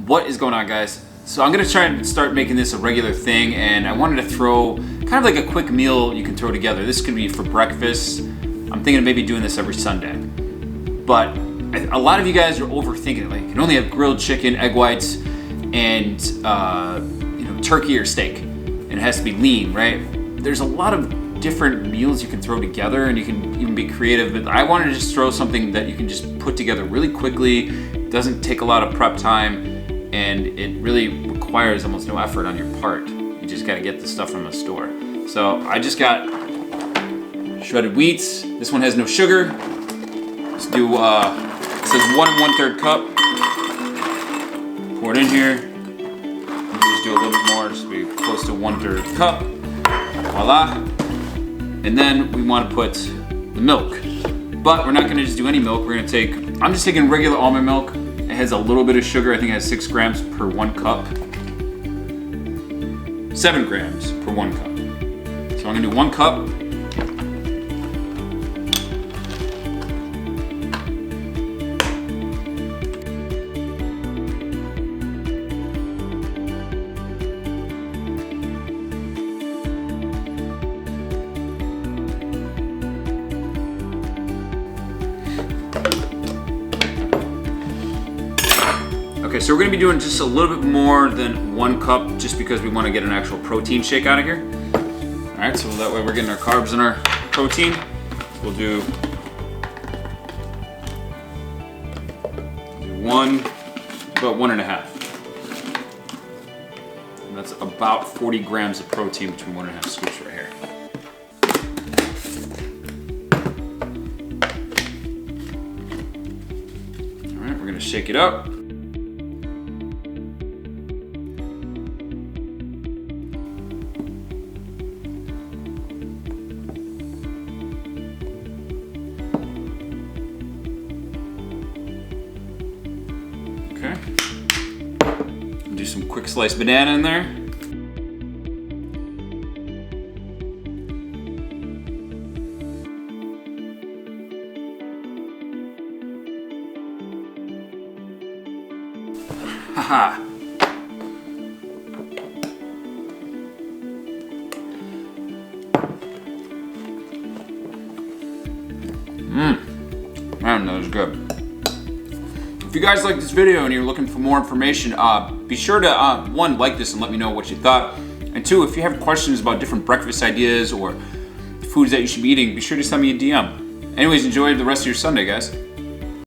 What is going on, guys? So I'm gonna try and start making this a regular thing, and I wanted to throw kind of like a quick meal you can throw together. This could be for breakfast. I'm thinking of maybe doing this every Sunday. But a lot of you guys are overthinking it. Like, you can only have grilled chicken, egg whites, and turkey or steak. And it has to be lean, right? There's a lot of different meals you can throw together, and you can even be creative. But I wanted to just throw something that you can just put together really quickly, doesn't take a lot of prep time, and it really requires almost no effort on your part. You just gotta get the stuff from the store. So I just got shredded wheats. This one has no sugar. Let's do, it says 1 1/3 cup. Pour it in here. Just do a little bit more, just be close to 1/3 cup. Voila. And then we wanna put the milk. But we're not gonna just do any milk. We're gonna take, I'm just taking regular almond milk. It has a little bit of sugar. I think it has 6 grams per 1 cup. 7 grams per 1 cup. So I'm gonna do 1 cup. Okay, so we're gonna be doing just a little bit more than 1 cup just because we wanna get an actual protein shake out of here. All right, so that way we're getting our carbs and our protein. We'll do about 1.5. And that's about 40 grams of protein between 1.5 scoops right here. All right, we're gonna shake it up. Okay. Do some quick sliced banana in there. Haha. Man, that was good. If you guys like this video and you're looking for more information, be sure to, 1, like this and let me know what you thought. And 2, if you have questions about different breakfast ideas or foods that you should be eating, be sure to send me a DM. Anyways, enjoy the rest of your Sunday, guys.